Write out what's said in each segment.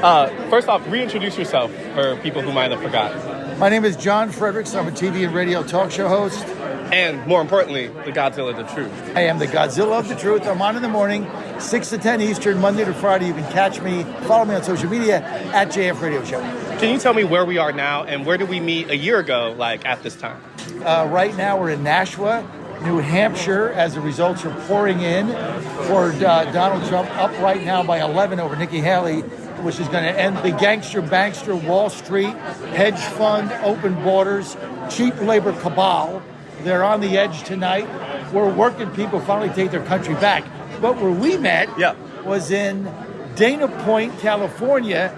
First off, reintroduce yourself for people who might have forgotten. My name is John Fredericks. I'm a TV and radio talk show host. And more importantly, the Godzilla of the Truth. I am the Godzilla of the Truth. I'm on in the morning, 6 to 10 Eastern, Monday to Friday. You can catch me, follow me on social media at JF Radio Show. Can you tell me where we are now and where did we meet a year ago, like at this time? Right now we're in Nashua, New Hampshire, as the results are pouring in for Donald Trump, up right now by 11 over Nikki Haley, which is going to end the gangster-bankster Wall Street, hedge fund, open borders, cheap labor cabal. They're on the edge tonight. We're working people finally take their country back. But where we met was in Dana Point, California,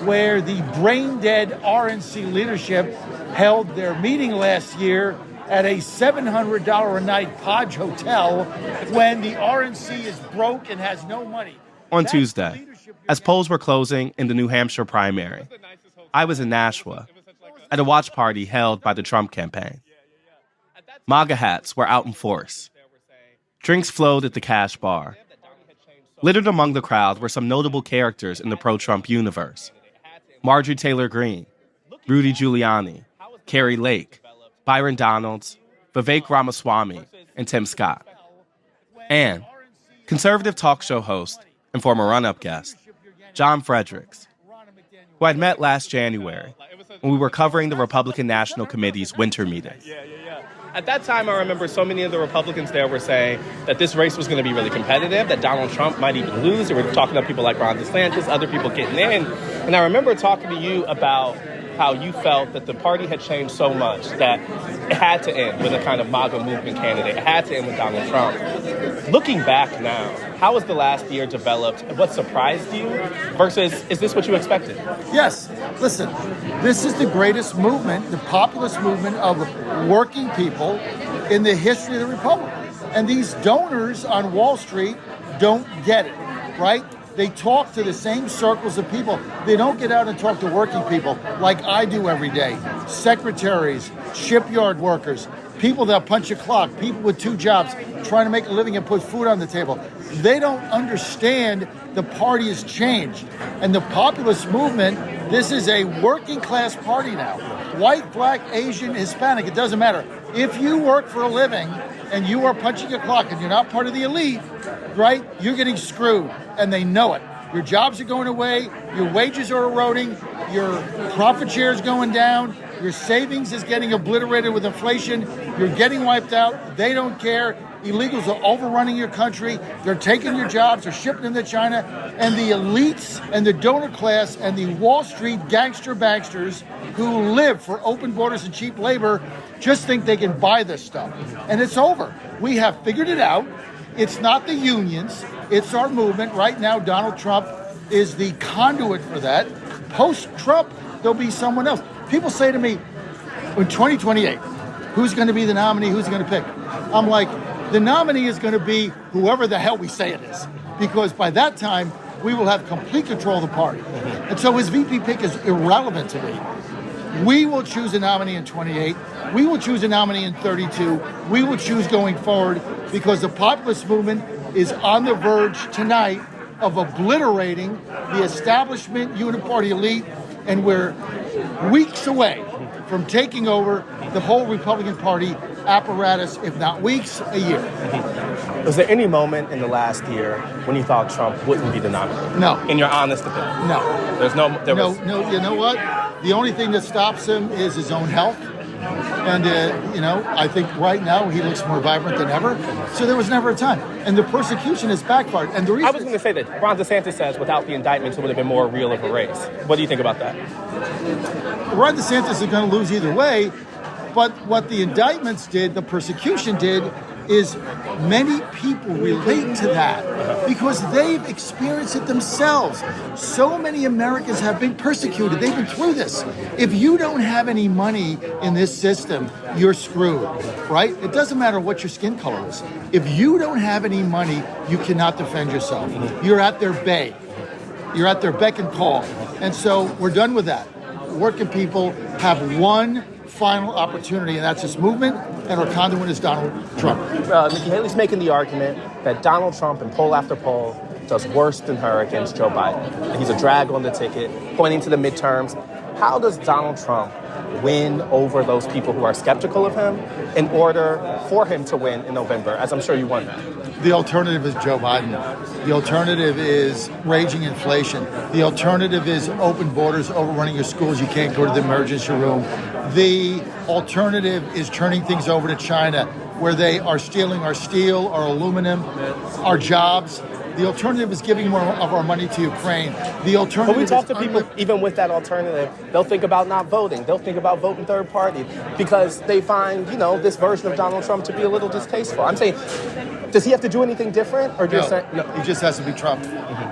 where the brain-dead RNC leadership held their meeting last year at a $700 a night Podge hotel when the RNC is broke and has no money. On Tuesday, as polls were closing in the New Hampshire primary, I was in Nashua at a watch party held by the Trump campaign. MAGA hats were out in force. Drinks flowed at the Cash Bar. Littered among the crowd were some notable characters in the pro-Trump universe. Marjorie Taylor Greene, Rudy Giuliani, Carrie Lake, Byron Donalds, Vivek Ramaswamy, and Tim Scott. And conservative talk show host and former run-up guest, John Fredericks, who I'd met last January when we were covering the Republican National Committee's winter meeting. At that time, I remember so many of the Republicans there were saying that this race was going to be really competitive, that Donald Trump might even lose. They were talking to people like Ron DeSantis, other people getting in. And I remember talking to you about how you felt that the party had changed so much that it had to end with a kind of MAGA movement candidate. It had to end with Donald Trump. Looking back now, how has the last year developed? What surprised you versus is this what you expected? Yes. Listen, this is the greatest movement, the populist movement of working people in the history of the Republic. And these donors on Wall Street don't get it, right? They talk to the same circles of people. They don't get out and talk to working people like I do every day. Secretaries, shipyard workers, people that punch a clock, people with 2 jobs trying to make a living and put food on the table. They don't understand the party has changed. And the populist movement, this is a working class party now. White, black, Asian, Hispanic, it doesn't matter. If you work for a living and you are punching a clock and you're not part of the elite, right, you're getting screwed, and they know it. Your jobs are going away, your wages are eroding, your profit share is going down, your savings is getting obliterated with inflation, you're getting wiped out, they don't care. Illegals are overrunning your country, they're taking your jobs, they're shipping them to China, and the elites and the donor class and the Wall Street gangster-banksters who live for open borders and cheap labor just think they can buy this stuff. And it's over. We have figured it out. It's not the unions. It's our movement. Right now, Donald Trump is the conduit for that. Post-Trump, there'll be someone else. People say to me, in 2028, who's going to be the nominee? Who's going to pick? I'm like, the nominee is going to be whoever the hell we say it is. Because by that time, we will have complete control of the party. And so his VP pick is irrelevant to me. We will choose a nominee in 28. We will choose a nominee in 32. We will choose going forward because the populist movement is on the verge tonight of obliterating the establishment uniparty elite, and we're weeks away from taking over the whole Republican Party apparatus, if not weeks, a year. Was there any moment in the last year when you thought Trump wouldn't be the nominee? No. In your honest opinion? No. No, you know what? The only thing that stops him is his own health. And, I think right now he looks more vibrant than ever. So there was never a time. And the persecution has backfired. And the reason I was going to say that Ron DeSantis says without the indictments, it would have been more real of a race. What do you think about that? Ron DeSantis is going to lose either way. But what the indictments did, the persecution did, is many people relate to that because they've experienced it themselves. So many Americans have been persecuted. They've been through this. If you don't have any money in this system, you're screwed, right? It doesn't matter what your skin color is. If you don't have any money, you cannot defend yourself. You're at their bay. You're at their beck and call. And so we're done with that. Working people have one final opportunity, and that's this movement, and our conduit is Donald Trump. Nikki Haley's making the argument that Donald Trump, in poll after poll, does worse than her against Joe Biden. He's a drag on the ticket, pointing to the midterms. How does Donald Trump win over those people who are skeptical of him in order for him to win in November, as I'm sure you want that? The alternative is Joe Biden. The alternative is raging inflation. The alternative is open borders, overrunning your schools. You can't go to the emergency room. The alternative is turning things over to China, where they are stealing our steel, our aluminum, our jobs. The alternative is giving more of our money to Ukraine. The alternative. When we talk to people, even with that alternative, they'll think about not voting. They'll think about voting third party because they find, this version of Donald Trump to be a little distasteful. I'm saying, does he have to do anything different, or just no? He just has to be Trump,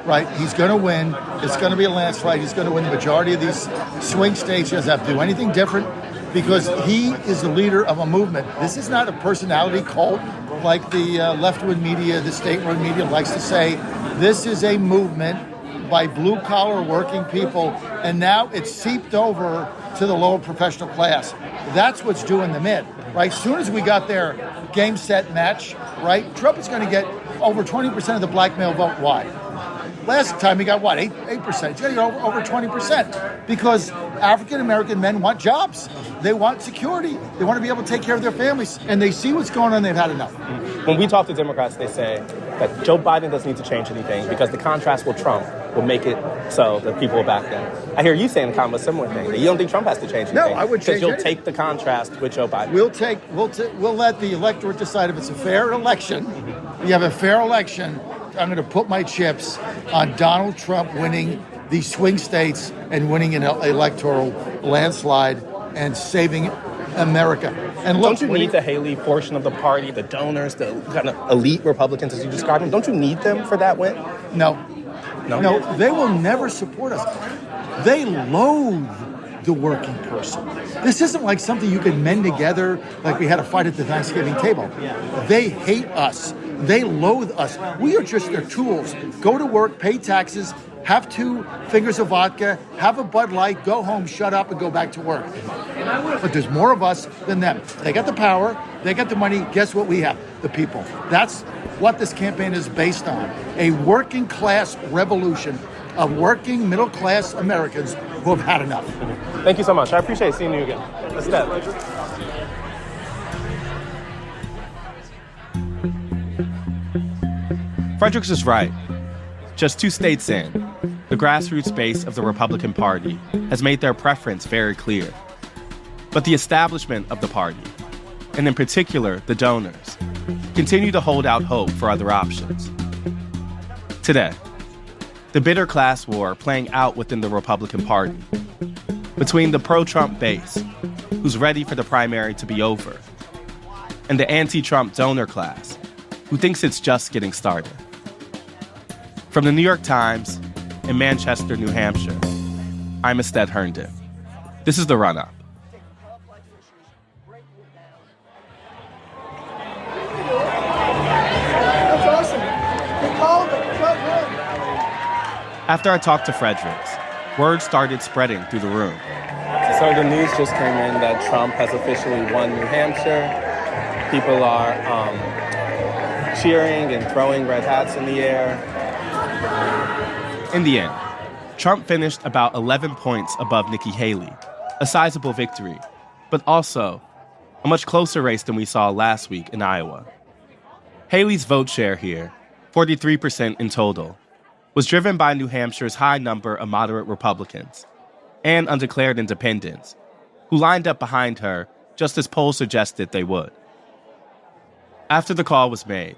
right? He's going to win. It's going to be a landslide. He's going to win the majority of these swing states. He doesn't have to do anything different because he is the leader of a movement. This is not a personality cult like the left-wing media, the state-run media likes to say. This is a movement by blue-collar working people, and now it's seeped over to the lower professional class. That's what's doing them in, right? As soon as we got their game, set, match, right, Trump is going to get over 20% of the black male vote. Why? Last time he got, 8%? He's going to get over 20% because African-American men want jobs. They want security. They want to be able to take care of their families. And they see what's going on. They've had enough. When we talk to Democrats, they say that Joe Biden doesn't need to change anything because the contrast with Trump will make it so that people will back them. I hear you saying kind of a similar thing, that you don't think Trump has to change anything. No, I would change because you'll anything. take the contrast with Joe Biden. We'll let the electorate decide if it's a fair election. You have a fair election. I'm going to put my chips on Donald Trump winning these swing states and winning an electoral landslide and saving America. And look, don't you need the Haley portion of the party, the donors, the kind of elite Republicans as you describe them? Don't you need them for that win? No, they will never support us. They loathe the working person. This isn't like something you can mend together like we had a fight at the Thanksgiving table. They hate us. They loathe us. We are just their tools. Go to work, pay taxes, have 2 fingers of vodka, have a Bud Light, go home, shut up, and go back to work. But there's more of us than them. They got the power. They got the money. Guess what we have? The people. That's what this campaign is based on. A working class revolution of working middle class Americans who have had enough. Thank you so much. I appreciate seeing you again. Let's step. Fredericks is right. Just 2 states in, the grassroots base of the Republican Party has made their preference very clear. But the establishment of the party, and in particular the donors, continue to hold out hope for other options. Today, the bitter class war playing out within the Republican Party, between the pro-Trump base, who's ready for the primary to be over, and the anti-Trump donor class, who thinks it's just getting started. From the New York Times in Manchester, New Hampshire, I'm Ested Herndon. This is The Run-Up. After I talked to Fredericks, word started spreading through the room. So the news just came in that Trump has officially won New Hampshire. People are cheering and throwing red hats in the air. In the end, Trump finished about 11 points above Nikki Haley, a sizable victory, but also a much closer race than we saw last week in Iowa. Haley's vote share here, 43% in total, was driven by New Hampshire's high number of moderate Republicans and undeclared independents, who lined up behind her just as polls suggested they would. After the call was made,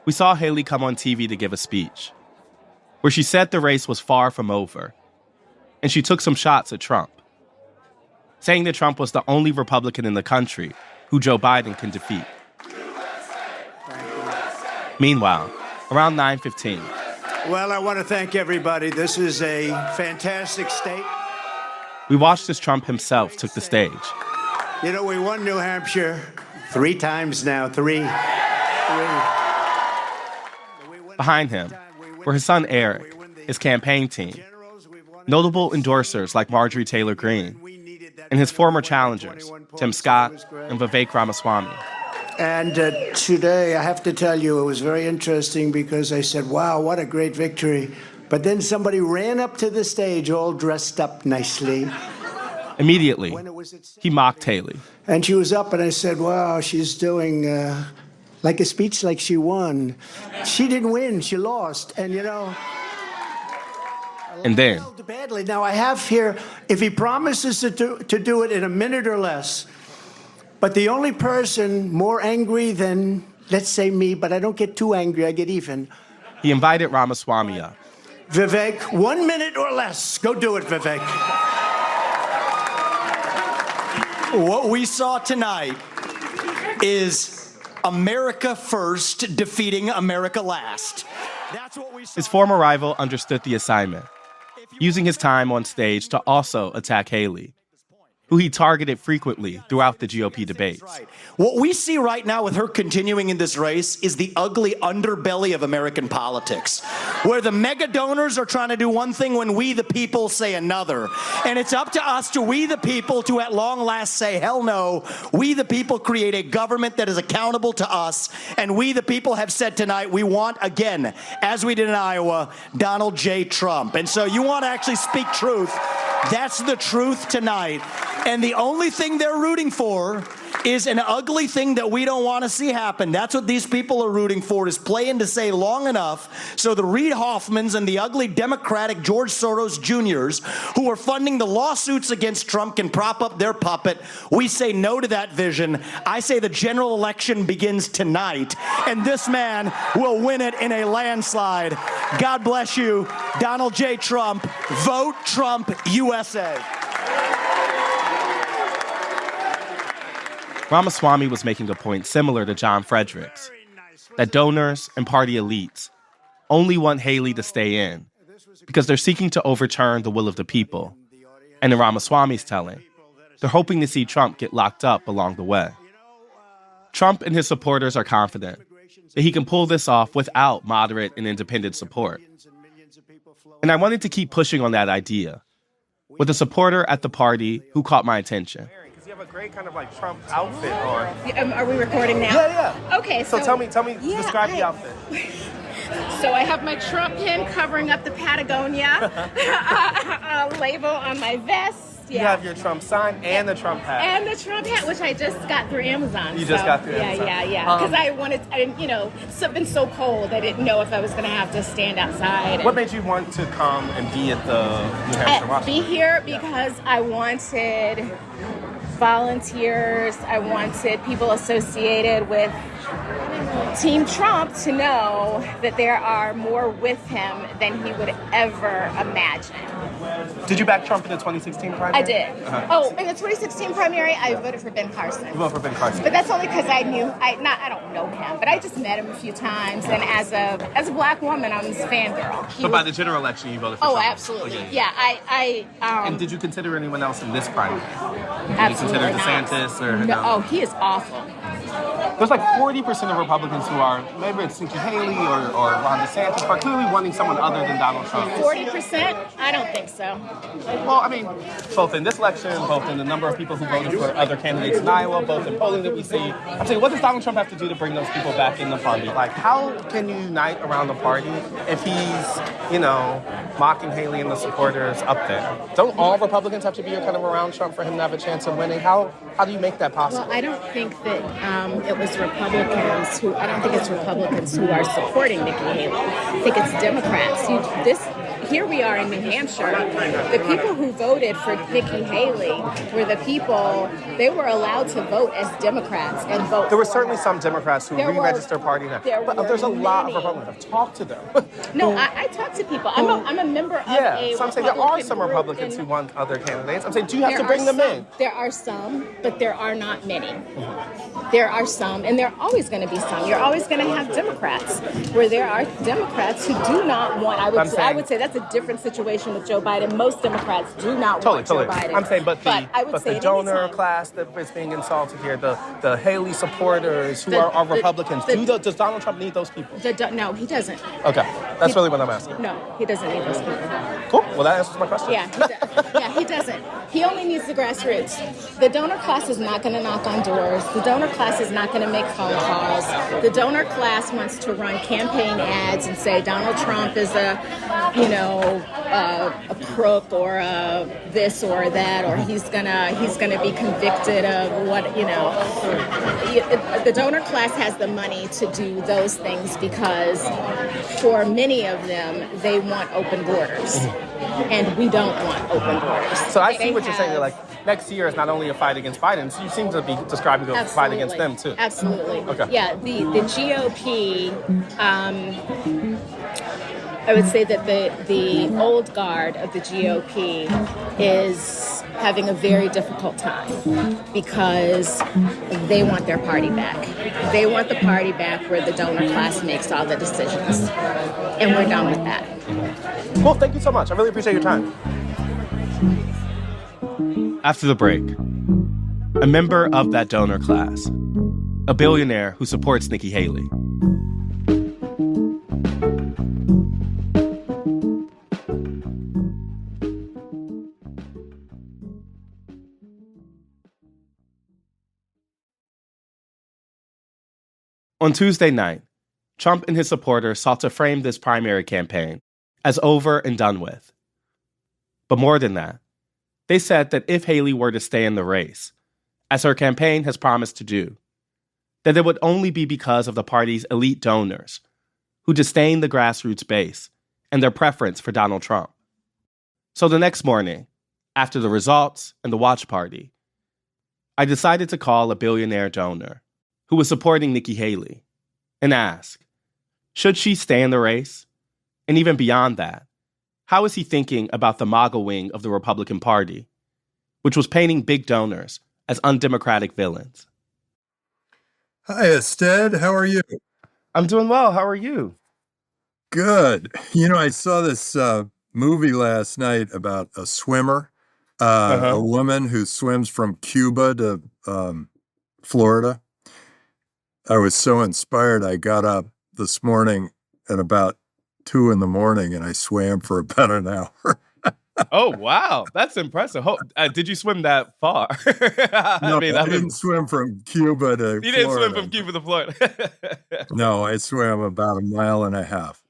we saw Haley come on TV to give a speech, where she said the race was far from over, and she took some shots at Trump, saying that Trump was the only Republican in the country who Joe Biden can defeat. Meanwhile, around 9:15, well, I want to thank everybody. This is a fantastic state. We watched as Trump himself took the stage. You know, we won New Hampshire 3 times now. Three. Behind him were his son Eric, his campaign team, notable endorsers like Marjorie Taylor Greene, and his former challengers, Tim Scott and Vivek Ramaswamy. And today, I have to tell you, it was very interesting because I said, wow, what a great victory. But then somebody ran up to the stage all dressed up nicely. Immediately, he mocked Haley. And she was up, and I said, wow, she's doing like a speech like she won. She didn't win, she lost. And, you know... And then... badly. Now, I have here, if he promises to do it in a minute or less, but the only person more angry than, let's say, me, but I don't get too angry, I get even. He invited Ramaswamy up. Vivek, 1 minute or less. Go do it, Vivek. What we saw tonight is America first defeating America last. That's what we saw. His former rival understood the assignment, using his time on stage to also attack Haley, who he targeted frequently throughout the GOP debates. What we see right now with her continuing in this race is the ugly underbelly of American politics, where the mega donors are trying to do one thing when we, the people, say another. And it's up to us, we, the people, to at long last say, hell no. We, the people, create a government that is accountable to us. And we, the people, have said tonight, we want, again, as we did in Iowa, Donald J. Trump. And so you want to actually speak truth. That's the truth tonight. And the only thing they're rooting for is an ugly thing that we don't want to see happen. That's what these people are rooting for, is playing to say long enough so the Reid Hoffmans and the ugly Democratic George Soros Jr.'s who are funding the lawsuits against Trump can prop up their puppet. We say no to that vision. I say the general election begins tonight, and this man will win it in a landslide. God bless you, Donald J. Trump. Vote Trump USA. Ramaswamy was making a point similar to John Frederick's, that donors and party elites only want Haley to stay in because they're seeking to overturn the will of the people. And in Ramaswamy's telling, they're hoping to see Trump get locked up along the way. Trump and his supporters are confident that he can pull this off without moderate and independent support. And I wanted to keep pushing on that idea with a supporter at the party who caught my attention. You have a great kind of like Trump outfit on. Are we recording now? Yeah. Okay, so tell me, describe the outfit. So I have my Trump pin covering up the Patagonia label on my vest. Yeah. You have your Trump sign and the Trump hat. And the Trump hat, which I just got through Amazon. You just got through Amazon? Yeah. Because I didn't, it's been so cold, I didn't know if I was going to have to stand outside. What made you want to come and be at the New Hampshire March? Be here because I wanted volunteers, I wanted people associated with Team Trump to know that there are more with him than he would ever imagine. Did you back Trump in the 2016 primary? I did. Oh, in the 2016 primary, I voted for Ben Carson. You voted for Ben Carson. But that's only because I don't know him, but I just met him a few times, and as a black woman, I'm his fangirl. So by the general election, you voted for Trump? Oh, absolutely. And did you consider anyone else in this primary? Absolutely Did you consider DeSantis or no? Oh, he is awful. There's like 40% of Republicans who are, maybe it's Nikki Haley or Ron DeSantis, are clearly wanting someone other than Donald Trump. 40%? I don't think so. Well, I mean, both in this election, both in the number of people who voted for other candidates in Iowa, both in polling that we see. I'm saying, what does Donald Trump have to do to bring those people back in the party? Like, how can you unite around the party if he's, mocking Haley and the supporters up there? Don't all Republicans have to be kind of around Trump for him to have a chance of winning? How do you make that possible? Well, I don't think that I don't think it's Republicans who are supporting Nikki Haley. I think it's Democrats. Here we are in New Hampshire. The people who voted for Nikki Haley were the people, they were allowed to vote as Democrats and vote. There were certainly some Democrats who re-registered party now. But there's a lot of Republicans. I've talked to them. No, I talked to people. I'm a member of a so I'm saying there are some Republicans who want other candidates. I'm saying, do you have to bring them in? There are some, but there are not many. There are some, and there are always going to be some. You're always going to have Democrats, where there are Democrats who do not want, I would would say that's a different situation with Joe Biden. Most Democrats do not want Joe Biden. I'm saying, but I would say the donor class that is being insulted here, the Haley supporters who are Republicans, does Donald Trump need those people? No, he doesn't. Okay, that's really what I'm asking. No, he doesn't need those people. Cool. Well, that answers my question. Yeah, he doesn't. He only needs the grassroots. The donor class is not going to knock on doors. The donor class is not going to make phone calls. The donor class wants to run campaign ads and say Donald Trump is a crook or a this or that, or he's gonna be convicted of what. The donor class has the money to do those things because for many of them they want open borders, and we don't want open borders. So I see what you're saying. Like next year is not only a fight against Biden, so you seem to be describing a fight against them too. Absolutely. Okay. Yeah, the GOP. I would say that the old guard of the GOP is having a very difficult time because they want their party back. They want the party back where the donor class makes all the decisions. And we're done with that. Well, thank you so much. I really appreciate your time. After the break, a member of that donor class, a billionaire who supports Nikki Haley. On Tuesday night, Trump and his supporters sought to frame this primary campaign as over and done with. But more than that, they said that if Haley were to stay in the race, as her campaign has promised to do, that it would only be because of the party's elite donors who disdain the grassroots base and their preference for Donald Trump. So the next morning, after the results and the watch party, I decided to call a billionaire donor who was supporting Nikki Haley and ask, should she stay in the race? And even beyond that, how is he thinking about the MAGA wing of the Republican Party, which was painting big donors as undemocratic villains? Hi, Ested. How are you? I'm doing well. How are you? Good. I saw this movie last night about a swimmer, a woman who swims from Cuba to Florida. I was so inspired, I got up this morning at about 2 a.m. and I swam for about an hour. Oh, wow. That's impressive. Did you swim that far? No, I didn't swim from Cuba to Florida. You didn't swim from Cuba to Florida? No, I swam about 1.5 miles.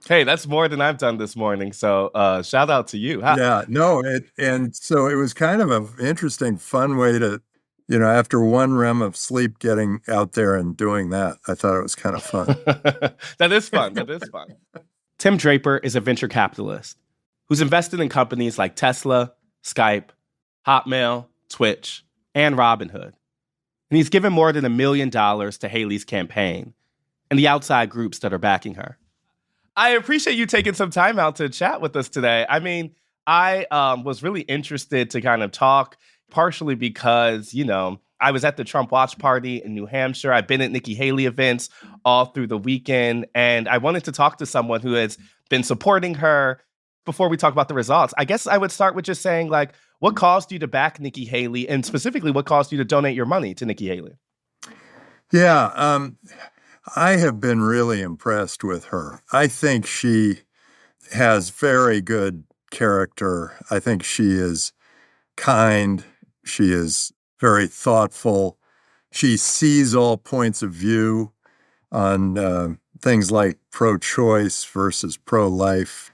Hey, that's more than I've done this morning. So shout out to you. Yeah, no. And so it was kind of an interesting, fun way to, after 1 REM of sleep, getting out there and doing that. I thought it was kind of fun. That is fun. Tim Draper is a venture capitalist who's invested in companies like Tesla, Skype, Hotmail, Twitch, and Robinhood. And he's given more than $1 million to Haley's campaign and the outside groups that are backing her. I appreciate you taking some time out to chat with us today. I mean, I was really interested to kind of talk, partially because, I was at the Trump watch party in New Hampshire. I've been at Nikki Haley events all through the weekend, and I wanted to talk to someone who has been supporting her. Before we talk about the results, I guess I would start with just saying, what caused you to back Nikki Haley, and specifically, what caused you to donate your money to Nikki Haley? Yeah, I have been really impressed with her. I think she has very good character. I think she is kind. She is very thoughtful. She sees all points of view on things like pro-choice versus pro-life.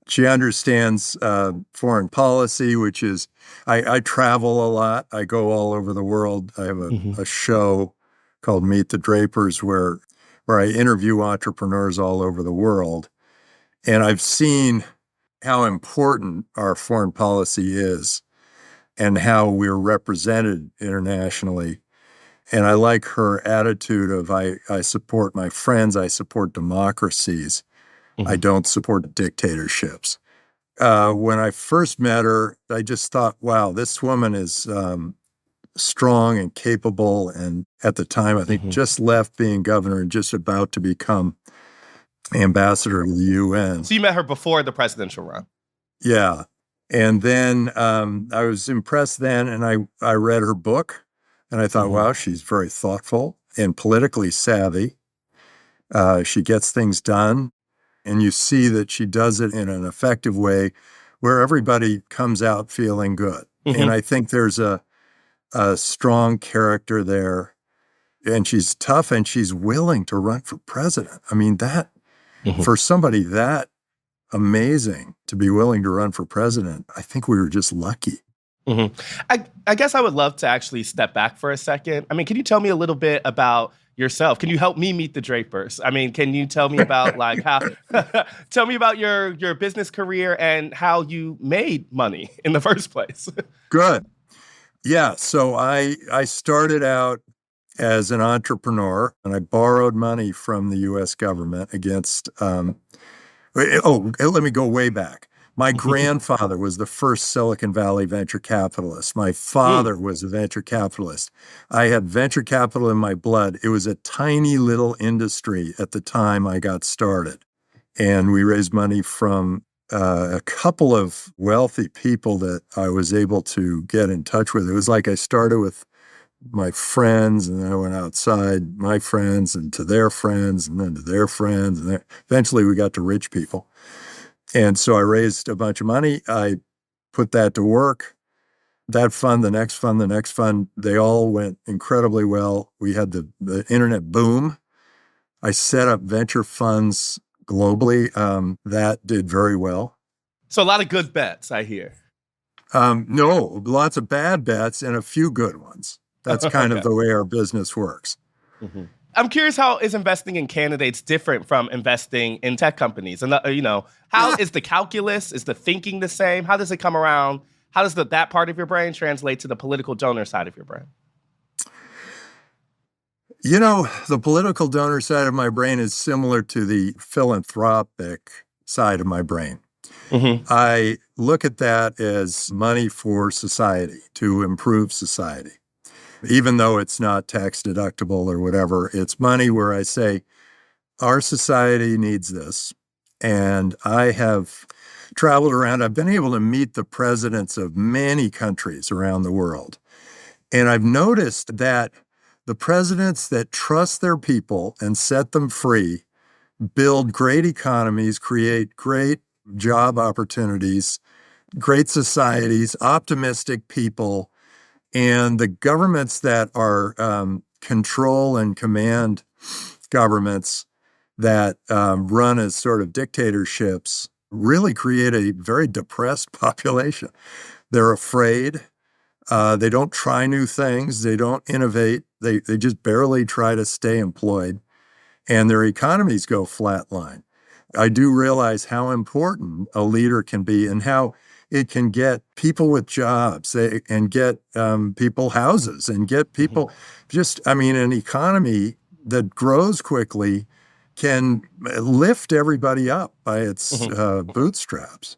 She understands foreign policy, which is, I travel a lot. I go all over the world. I have a show called Meet the Drapers where I interview entrepreneurs all over the world. And I've seen how important our foreign policy is and how we're represented internationally. And I like her attitude of, I support my friends, I support democracies. I don't support dictatorships. When I first met her, I just thought, wow, this woman is strong and capable. And at the time, I think just left being governor and just about to become ambassador to the UN. So you met her before the presidential run. Yeah. And then I was impressed then, and I read her book, and I thought, wow, she's very thoughtful and politically savvy. She gets things done, and you see that she does it in an effective way where everybody comes out feeling good. And I think there's a strong character there, and she's tough, and she's willing to run for president. I mean, that for somebody that amazing to be willing to run for president, I think we were just lucky. I guess I would love to actually step back for a second. I mean, can you tell me a little bit about yourself? Can you help me meet the Drapers? I mean, can you tell me about like how, tell me about your business career and how you made money in the first place? Good. Yeah. So I started out as an entrepreneur, and I borrowed money from the U.S. government against, let me go way back. My grandfather was the first Silicon Valley venture capitalist. My father was a venture capitalist. I had venture capital in my blood. It was a tiny little industry at the time I got started. And we raised money from a couple of wealthy people that I was able to get in touch with. It was like I started with my friends, and then I went outside my friends and to their friends and then to their friends. And eventually we got to rich people. And so I raised a bunch of money. I put that to work. That fund, the next fund, the next fund, they all went incredibly well. We had the internet boom. I set up venture funds globally. That did very well. So a lot of good bets, I hear. No, lots of bad bets and a few good ones. That's kind of the way our business works. I'm curious, how is investing in candidates different from investing in tech companies? And, how is the calculus, is the thinking the same? How does it come around? How does that part of your brain translate to the political donor side of your brain? The political donor side of my brain is similar to the philanthropic side of my brain. I look at that as money for society, to improve society. Even though it's not tax deductible or whatever, it's money where I say, our society needs this. And I have traveled around. I've been able to meet the presidents of many countries around the world. And I've noticed that the presidents that trust their people and set them free build great economies, create great job opportunities, great societies, optimistic people. And the governments that are control and command governments that run as sort of dictatorships really create a very depressed population. They're afraid. They don't try new things. They don't innovate. They just barely try to stay employed. And their economies go flatline. I do realize how important a leader can be and how it can get people with jobs and get people houses and get people an economy that grows quickly can lift everybody up by its bootstraps.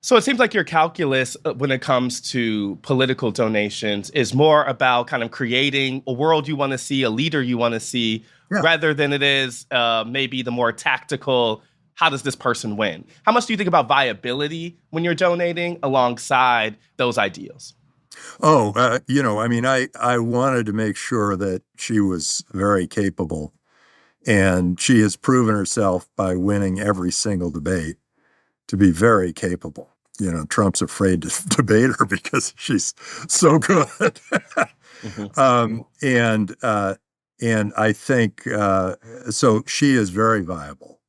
So it seems like your calculus when it comes to political donations is more about kind of creating a world you want to see, a leader you want to see, rather than it is maybe the more tactical, how does this person win? How much do you think about viability when you're donating alongside those ideals? I wanted to make sure that she was very capable. And she has proven herself by winning every single debate to be very capable. Trump's afraid to debate her because she's so good. And I think, so she is very viable.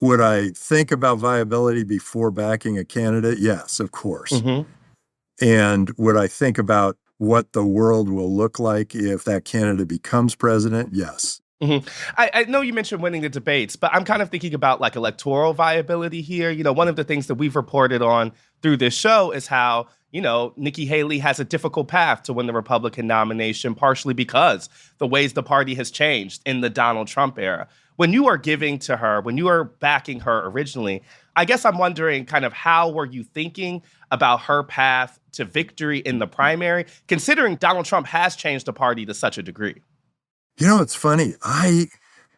Would I think about viability before backing a candidate? Yes, of course. And would I think about what the world will look like if that candidate becomes president? Yes. I know you mentioned winning the debates, but I'm kind of thinking about like electoral viability here. One of the things that we've reported on through this show is how, Nikki Haley has a difficult path to win the Republican nomination, partially because the ways the party has changed in the Donald Trump era. When you are giving to her, when you are backing her originally, I guess I'm wondering kind of how were you thinking about her path to victory in the primary, considering Donald Trump has changed the party to such a degree? It's funny. I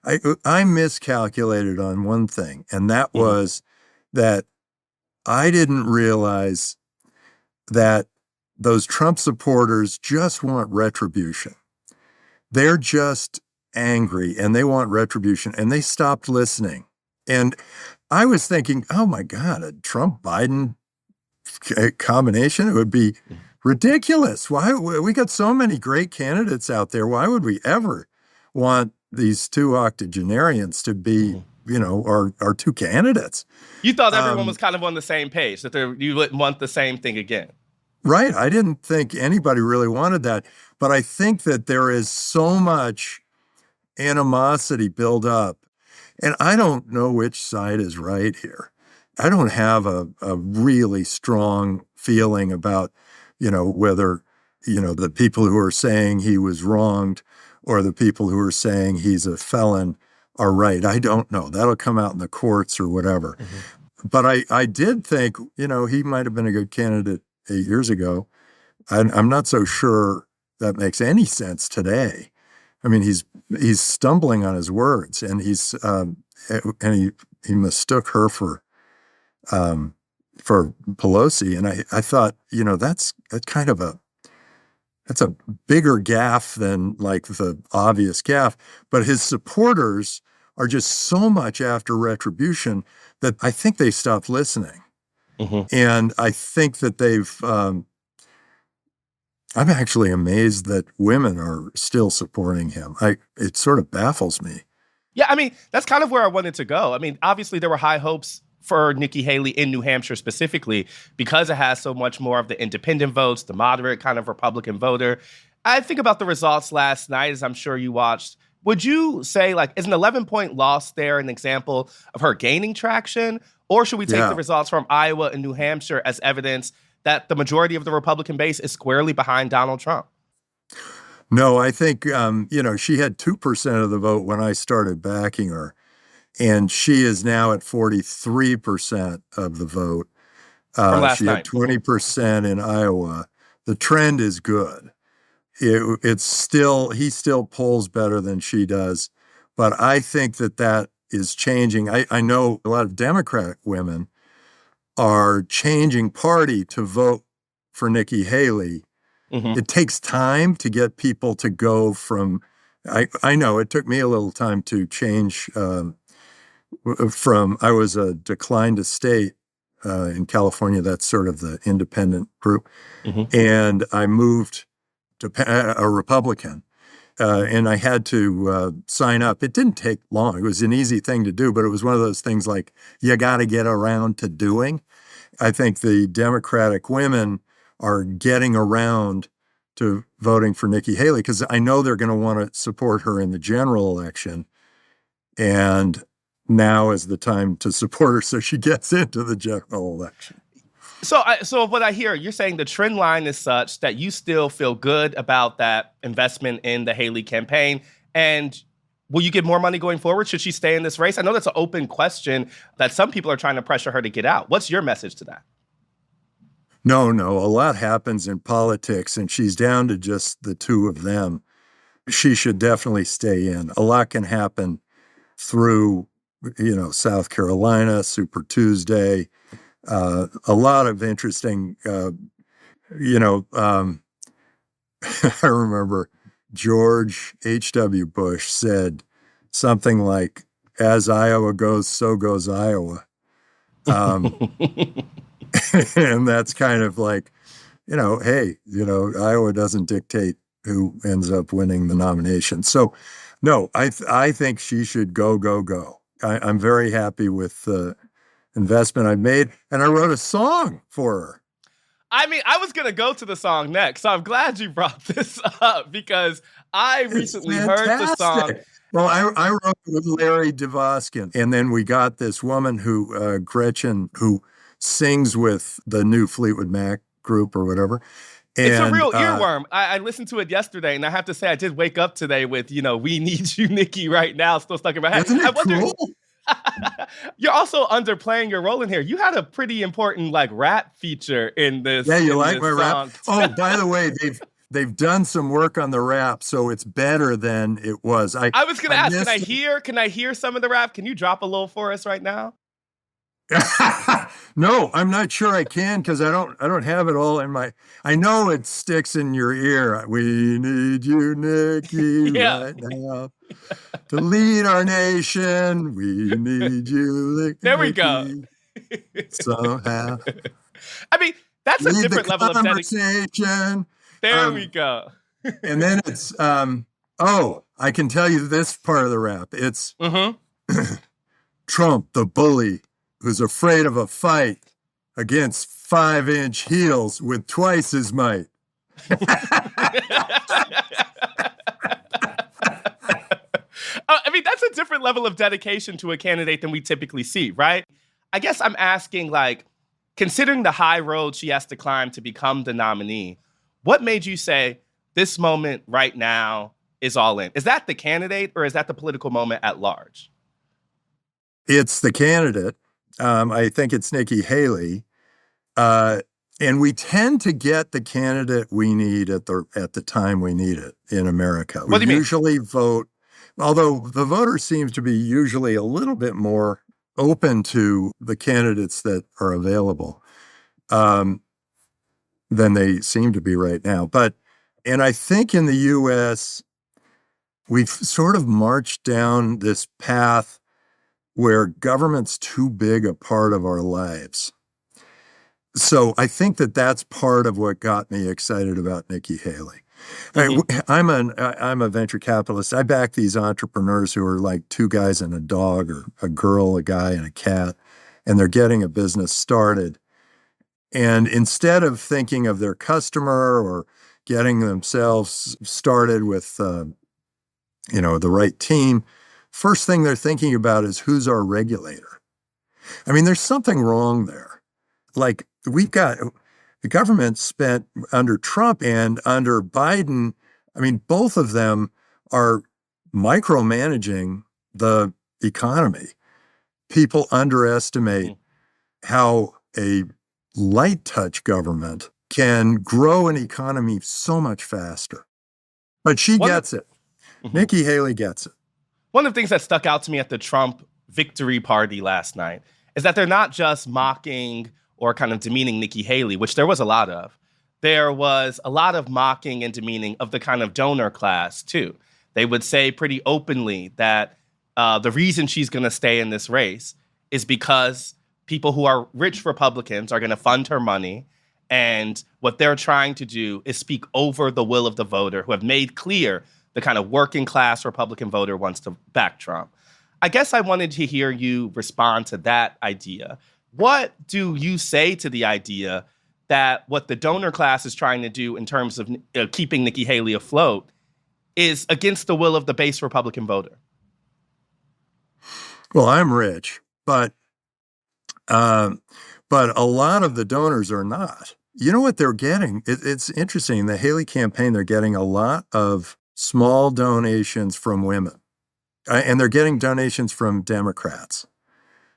I miscalculated on one thing, and that was that I didn't realize that those Trump supporters just want retribution. They're just angry and they want retribution, and they stopped listening. And I was thinking, oh my God, a Trump-Biden combination, it would be ridiculous. Why? We got so many great candidates out there. Why would we ever want these two octogenarians to be, our two candidates? You thought everyone was kind of on the same page, that you wouldn't want the same thing again. Right. I didn't think anybody really wanted that. But I think that there is so much animosity built up. And I don't know which side is right here. I don't have a really strong feeling about, whether, the people who are saying he was wronged or the people who are saying he's a felon are right. I don't know. That'll come out in the courts or whatever. But I did think, he might have been a good candidate 8 years ago. I'm not so sure that makes any sense today. I mean, he's stumbling on his words, and he mistook her for Pelosi, and I thought, that's kind of that's a bigger gaffe than like the obvious gaffe. But his supporters are just so much after retribution that I think they stopped listening, and I think that they've. I'm actually amazed that women are still supporting him. It sort of baffles me. Yeah, I mean, that's kind of where I wanted to go. I mean, obviously there were high hopes for Nikki Haley in New Hampshire specifically because it has so much more of the independent votes, the moderate kind of Republican voter. I think about the results last night, as I'm sure you watched. Would you say, is an 11-point loss there an example of her gaining traction? Or should we take the results from Iowa and New Hampshire as evidence that the majority of the Republican base is squarely behind Donald Trump? No, I think, she had 2% of the vote when I started backing her, and she is now at 43% of the vote. From last she night. had 20% in Iowa. The trend is good. He still polls better than she does, but I think that is changing. I know a lot of Democratic women are changing party to vote for Nikki Haley. It takes time to get people to go from, I know it took me a little time to change I was a declined estate in California. That's sort of the independent group. And I moved to a Republican. And I had to sign up. It didn't take long. It was an easy thing to do, but it was one of those things like you got to get around to doing. I think the Democratic women are getting around to voting for Nikki Haley because I know they're going to want to support her in the general election. And now is the time to support her so she gets into the general election. So what I hear, you're saying the trend line is such that you still feel good about that investment in the Haley campaign. And will you get more money going forward? Should she stay in this race? I know that's an open question that some people are trying to pressure her to get out. What's your message to that? No. A lot happens in politics, and she's down to just the two of them. She should definitely stay in. A lot can happen through, South Carolina, Super Tuesday. A lot of interesting, I remember George H.W. Bush said something like, as Iowa goes, so goes Iowa. And that's kind of like, hey, Iowa doesn't dictate who ends up winning the nomination. So, no, I think she should go. I'm very happy with the investment I made, and I wrote a song for her. I mean, I was going to go to the song next, so I'm glad you brought this up because I recently heard the song. Well, I wrote it with Larry DeVoskin, and then we got this woman who, Gretchen, who sings with the new Fleetwood Mac group or whatever. And, it's a real earworm. I listened to it yesterday, and I have to say I did wake up today with, We Need You, Nikki, right now, still stuck in my head. Isn't it cool? You're also underplaying your role in here. You had a pretty important rap feature in this. Yeah, you like my rap? Oh, by the way, they've done some work on the rap, so it's better than it was. I was going to ask, can I hear some of the rap? Can you drop a little for us right now? No, I'm not sure I can because I don't have it all in my. I know it sticks in your ear. We need you, Nikki, right now to lead our nation. We need you, Nikki. There we go. Somehow. I mean, that's a lead different level of dedication. There we go. And then it's I can tell you this part of the rap. It's Trump, the bully, who's afraid of a fight against 5-inch heels with twice his might. I mean, that's a different level of dedication to a candidate than we typically see, right? I guess I'm asking, like, considering the high road she has to climb to become the nominee, what made you say this moment right now is all in? Is that the candidate or is that the political moment at large? It's the candidate. I think it's Nikki Haley. And we tend to get the candidate we need at the time we need it in America. What do you mean? Usually vote, although the voter seems to be usually a little bit more open to the candidates that are available than they seem to be right now. And I think in the U.S., we've sort of marched down this path where government's too big a part of our lives. So I think that's part of what got me excited about Nikki Haley. I'm a venture capitalist. I back these entrepreneurs who are like two guys and a dog, or a girl, a guy, and a cat, and they're getting a business started. And instead of thinking of their customer or getting themselves started with the right team, first thing they're thinking about is who's our regulator. I mean, there's something wrong there. Like, the government spent under Trump and under Biden, I mean, both of them are micromanaging the economy. People underestimate how a light touch government can grow an economy so much faster. But she gets it. Nikki Haley gets it. One of the things that stuck out to me at the Trump victory party last night is that they're not just mocking or kind of demeaning Nikki Haley, which there was a lot of. There was a lot of mocking and demeaning of the kind of donor class, too. They would say pretty openly that the reason she's going to stay in this race is because people who are rich Republicans are going to fund her money. And what they're trying to do is speak over the will of the voter, who have made clear the kind of working class Republican voter wants to back Trump. I guess I wanted to hear you respond to that idea. What do you say to the idea that what the donor class is trying to do in terms of keeping Nikki Haley afloat is against the will of the base Republican voter? Well, I'm rich, but a lot of the donors are not. You know what they're getting? It's interesting. The Haley campaign, they're getting a lot of small donations from women, and they're getting donations from Democrats.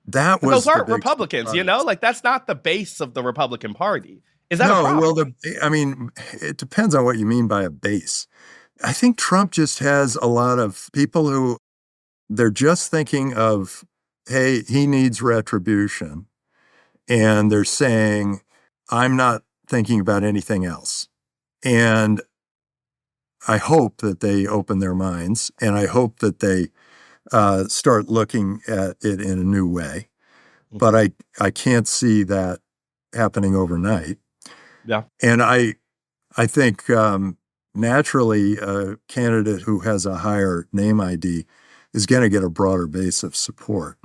Those aren't Republicans, like that's not the base of the Republican Party. Is that a problem? Well, it depends on what you mean by a base. I think Trump just has a lot of people who they're just thinking of, hey, he needs retribution. And they're saying, I'm not thinking about anything else. And I hope that they open their minds, and I hope that they start looking at it in a new way. But I can't see that happening overnight. Yeah. And I think naturally a candidate who has a higher name ID is going to get a broader base of support.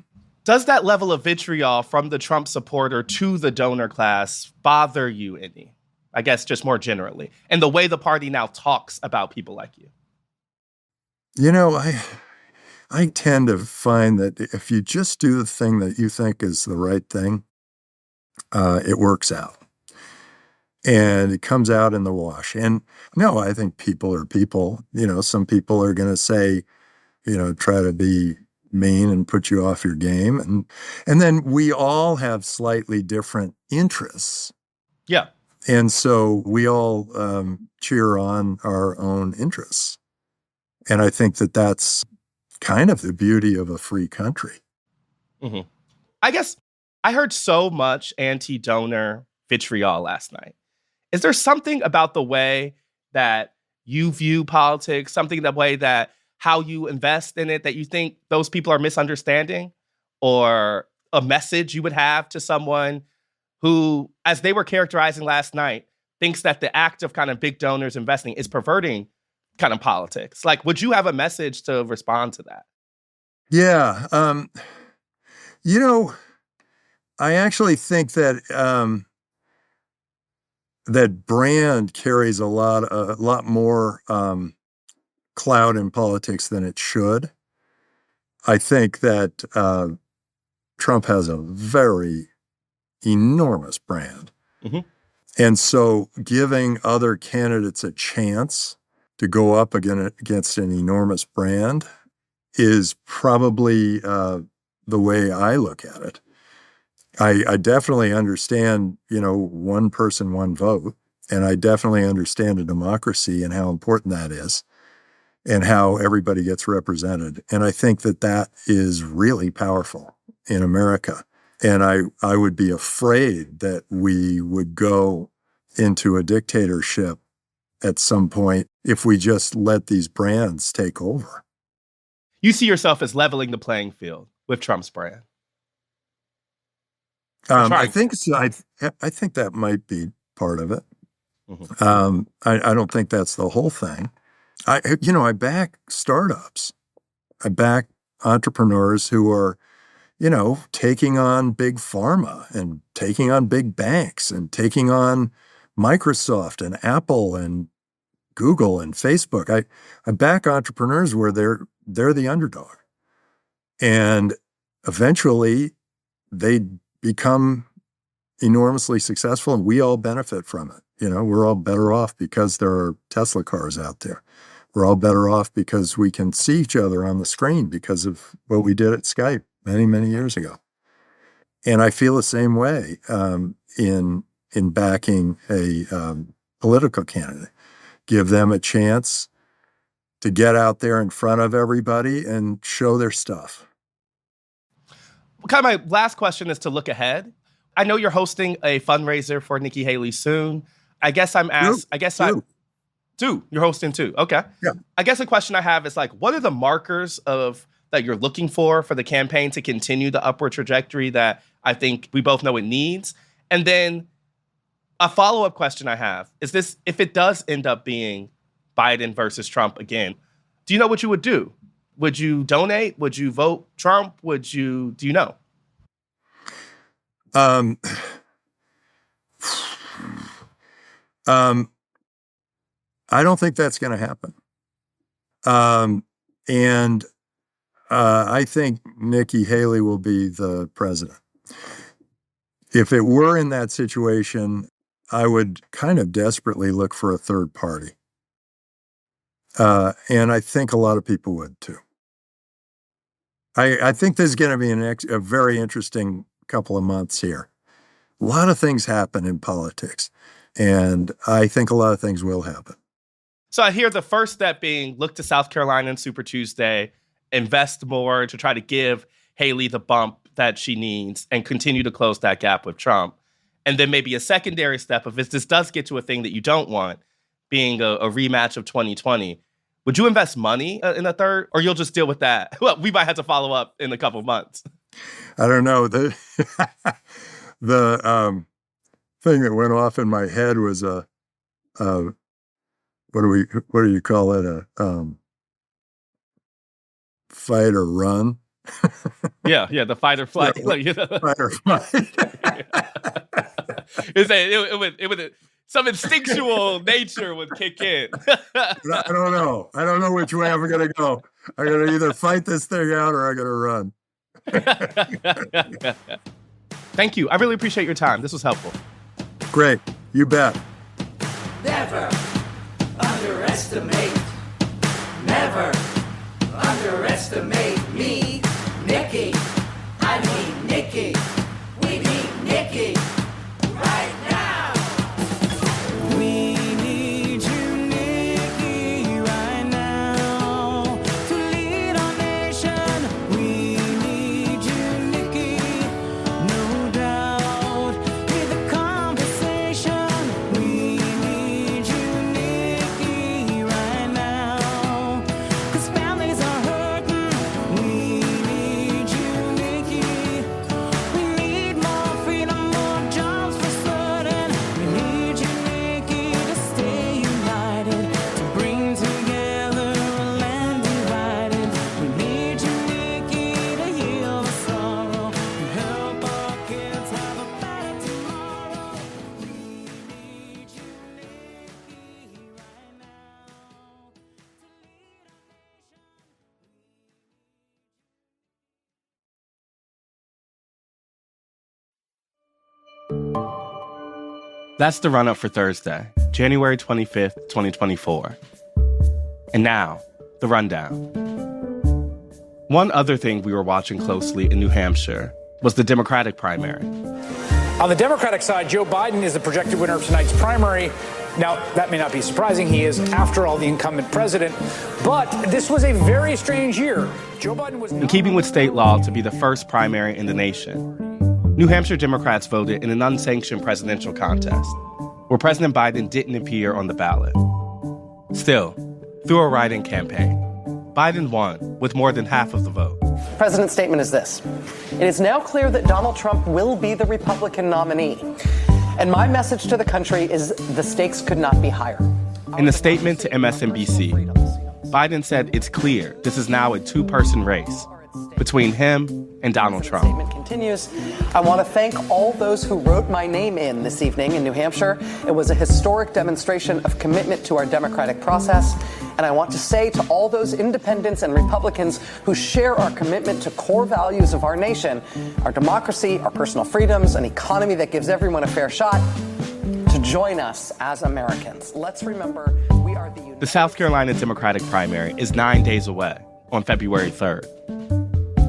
Does that level of vitriol from the Trump supporter to the donor class bother you any? I guess just more generally, and the way the party now talks about people like you. I tend to find that if you just do the thing that you think is the right thing, it works out. And it comes out in the wash. And no, I think people are people. Some people are going to say, try to be mean and put you off your game. And then we all have slightly different interests. Yeah. And so we all cheer on our own interests. And I think that that's kind of the beauty of a free country. Mm-hmm. I guess I heard so much anti-donor vitriol last night. Is there something about the way that you view politics, something the way that how you invest in it that you think those people are misunderstanding, or a message you would have to someone who, as they were characterizing last night, thinks that the act of kind of big donors investing is perverting kind of politics? Like, would you have a message to respond to that? Yeah. I actually think that that brand carries a lot more clout in politics than it should. I think that Trump has a very enormous brand. Mm-hmm. And so giving other candidates a chance to go up against an enormous brand is probably the way I look at it. I definitely understand, one person, one vote, and I definitely understand a democracy and how important that is and how everybody gets represented. And I think that that is really powerful in America. And I would be afraid that we would go into a dictatorship at some point if we just let these brands take over. You see yourself as leveling the playing field with Trump's brand? I think so. I think that might be part of it. Mm-hmm. I don't think that's the whole thing. I back startups. I back entrepreneurs who are, taking on big pharma and taking on big banks and taking on Microsoft and Apple and Google and Facebook. I back entrepreneurs where they're the underdog. And eventually they become enormously successful and we all benefit from it. We're all better off because there are Tesla cars out there. We're all better off because we can see each other on the screen because of what we did at Skype many, many years ago. And I feel the same way in backing a political candidate. Give them a chance to get out there in front of everybody and show their stuff. Kind of my last question is to look ahead. I know you're hosting a fundraiser for Nikki Haley soon. I guess I'm asked. Two. You're hosting two. Okay. Yeah. I guess the question I have is what are the markers that you're looking for the campaign to continue the upward trajectory that I think we both know it needs? And then a follow-up question I have is this: if it does end up being Biden versus Trump again, do you know what you would do? Would you donate? Would you vote Trump? Do you know? I don't think that's going to happen. And I think Nikki Haley will be the president. If it were in that situation, I would kind of desperately look for a third party. And I think a lot of people would too. I think there's going to be a very interesting couple of months here. A lot of things happen in politics, and I think a lot of things will happen. So I hear the first step being look to South Carolina and Super Tuesday, invest more to try to give Haley the bump that she needs and continue to close that gap with Trump. And then maybe a secondary step if this does get to a thing that you don't want, being a rematch of 2020. Would you invest money in a third, or you'll just deal with that? Well, we might have to follow up in a couple of months. I don't know. The thing that went off in my head was what do you call it? Fight or run. Yeah, the fight or flight. Fight or flight. It would some instinctual nature would kick in. I don't know. I don't know which way I'm going to go. I'm going to either fight this thing out or I'm going to run. Thank you. I really appreciate your time. This was helpful. Great. You bet. Never underestimate. Never underestimate me, Nikki. I mean Nikki. We need Nikki right now. That's the run-up for Thursday, January 25th, 2024. And now, the rundown. One other thing we were watching closely in New Hampshire was the Democratic primary. On the Democratic side, Joe Biden is the projected winner of tonight's primary. Now, that may not be surprising. He is, after all, the incumbent president. But this was a very strange year. Joe Biden was in keeping with state law to be the first primary in the nation. New Hampshire Democrats voted in an unsanctioned presidential contest, where President Biden didn't appear on the ballot. Still, through a write-in campaign, Biden won with more than half of the vote. The president's statement is this: "It is now clear that Donald Trump will be the Republican nominee. And my message to the country is the stakes could not be higher." In a statement to MSNBC, Biden said it's clear this is now a two-person race between him and Donald Trump. The statement continues, "I want to thank all those who wrote my name in this evening in New Hampshire. It was a historic demonstration of commitment to our democratic process. And I want to say to all those independents and Republicans who share our commitment to core values of our nation, our democracy, our personal freedoms, an economy that gives everyone a fair shot, to join us as Americans. Let's remember we are the..." The South Carolina Democratic primary is 9 days away on February 3rd.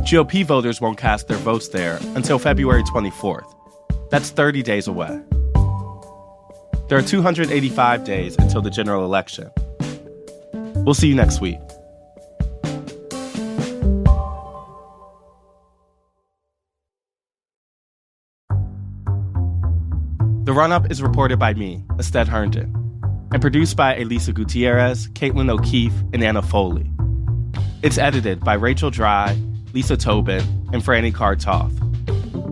G.O.P. voters won't cast their votes there until February 24th. That's 30 days away. There are 285 days until the general election. We'll see you next week. The Run-Up is reported by me, Ested Herndon, and produced by Elisa Gutierrez, Caitlin O'Keefe, and Anna Foley. It's edited by Rachel Dry, Lisa Tobin, and Franny Cartoth,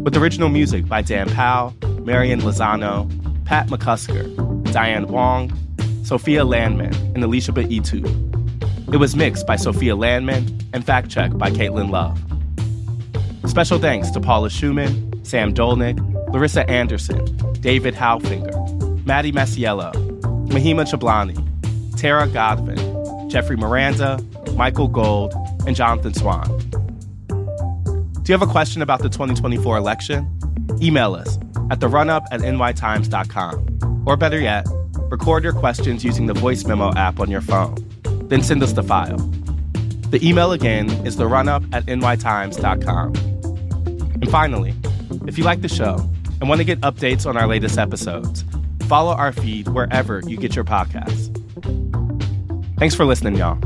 with original music by Dan Powell, Marian Lozano, Pat McCusker, Diane Wong, Sophia Landman, and Alicia Baitu. It was mixed by Sophia Landman and fact-checked by Caitlin Love. Special thanks to Paula Schumann, Sam Dolnick, Larissa Anderson, David Halfinger, Maddie Masiello, Mahima Chablani, Tara Godvin, Jeffrey Miranda, Michael Gold, and Jonathan Swan. Do you have a question about the 2024 election? Email us at therunup@nytimes.com. Or better yet, record your questions using the voice memo app on your phone. Then send us the file. The email again is therunup@nytimes.com. And finally, if you like the show and want to get updates on our latest episodes, follow our feed wherever you get your podcasts. Thanks for listening, y'all.